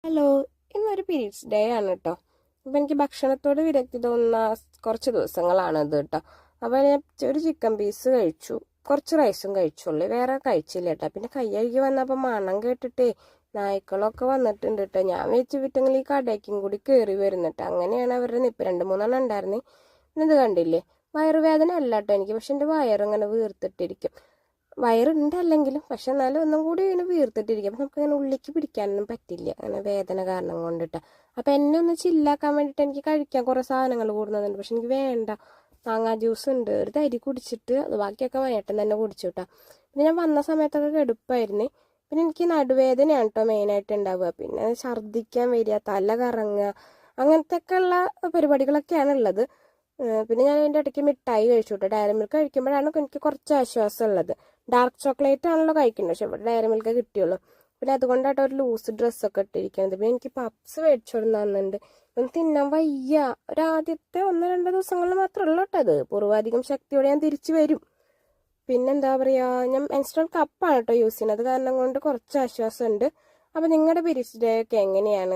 Hello, ഇന്നൊരു periods day ആണ് കേട്ടോ. അപ്പം എനിക്ക് ഭക്ഷണത്തോട് വിരക്തി തോന്നുന്ന കുറച്ച് ദിവസങ്ങളാണ് ഇത് കേട്ടോ. അപ്പോൾ ഞാൻ ഒരു ചിക്കൻ പീസ് കഴിച്ചു, കുറച്ച് റൈസും കഴിച്ചുള്ളൂ, വേറെ കഴിച്ചില്ല കേട്ടോ. പിന്നെ കൈ കഴുകി വന്നപ്പോൾ മണം കേട്ടിട്ടേ നായ്ക്കളൊക്കെ വന്നിട്ടുണ്ട് കേട്ടോ. ഞാൻ വെച്ച് വിട്ടെങ്കിൽ ഈ കടയ്ക്കും കൂടി കയറി വരുന്നിട്ട്. അങ്ങനെയാണ് അവരുടെ നിപ്പ്. 2-3 ഉണ്ടായിരുന്നു. പിന്നെ ഇത് കണ്ടില്ലേ, വയറുവേദന അല്ല കേട്ടോ എനിക്ക്, പക്ഷെ എൻ്റെ വയറിങ്ങനെ വീർത്തിട്ടിരിക്കും. വയറുണ്ടല്ലെങ്കിലും പക്ഷെ എന്നാലും ഒന്നും കൂടി ഇങ്ങനെ വീർത്തിട്ടിരിക്കും. അപ്പം നമുക്കങ്ങനെ ഉള്ളിക്ക് പിടിക്കാനൊന്നും പറ്റില്ല, അങ്ങനെ വേദന കാരണം കൊണ്ടിട്ട്. അപ്പം എന്നെ ഒന്ന് ചില്ലാക്കാൻ വേണ്ടിയിട്ട് എനിക്ക് കഴിക്കാൻ കുറേ സാധനങ്ങൾ കൂടുന്നുണ്ട്. പക്ഷെ എനിക്ക് വേണ്ട. മാങ്ങാ ജ്യൂസ് ഉണ്ട്, ഒരു തരി കുടിച്ചിട്ട് അത് ബാക്കിയൊക്കെ വയറ്റം തന്നെ കുടിച്ചു കേട്ടോ. പിന്നെ ഞാൻ വന്ന സമയത്തൊക്കെ കെടുപ്പായിരുന്നു. പിന്നെ എനിക്ക് നടുവേദനയാണ് കേട്ടോ മെയിനായിട്ട് ഉണ്ടാവുക. പിന്നെ ഛർദ്ദിക്കാൻ വരിക, തല കറങ്ങുക, അങ്ങനത്തെ ഒക്കെ ഉള്ള പരിപാടികളൊക്കെയാണ് ഉള്ളത്. പിന്നെ ഞാൻ അതിൻ്റെ ഇടയ്ക്ക് മിഠായി കഴിച്ചു കേട്ടോ. ഡയറി മിൽക്ക് കഴിക്കുമ്പോഴാണ് എനിക്ക് കുറച്ച് ആശ്വാസം ഉള്ളത്. ഡാർക്ക് ചോക്ലേറ്റ് ആണല്ലോ കഴിക്കുന്നത്, പക്ഷെ ഇവിടെ ഡയറി മിൽക്ക് കിട്ടിയുള്ളൂ. പിന്നെ അതുകൊണ്ടാട്ടോ ഒരു ലൂസ് ഡ്രസ്സൊക്കെ ഇട്ടിരിക്കുന്നത്. പിന്നെ എനിക്ക് പപ്സ് മേടിച്ചോണ്ട് തന്നുണ്ട്. ഒന്നും തിന്നാൻ വയ്യ. ഒരാദ്യത്തെ 1-2 ദിവസങ്ങളിൽ മാത്രമേ ഉള്ളൂ കേട്ടോ അത്. പൂർവാധികം ശക്തിയോടെ ഞാൻ തിരിച്ചു വരും. പിന്നെന്താ പറയുക, ഞാൻ മെൻസ്ട്രൽ കപ്പാണ് കേട്ടോ യൂസ് ചെയ്യുന്നത്. കാരണം കൊണ്ട് കുറച്ച് ആശ്വാസമുണ്ട്. അപ്പം നിങ്ങളുടെ പീരീഡ്സ് ഡേ ഒക്കെ എങ്ങനെയാണ്?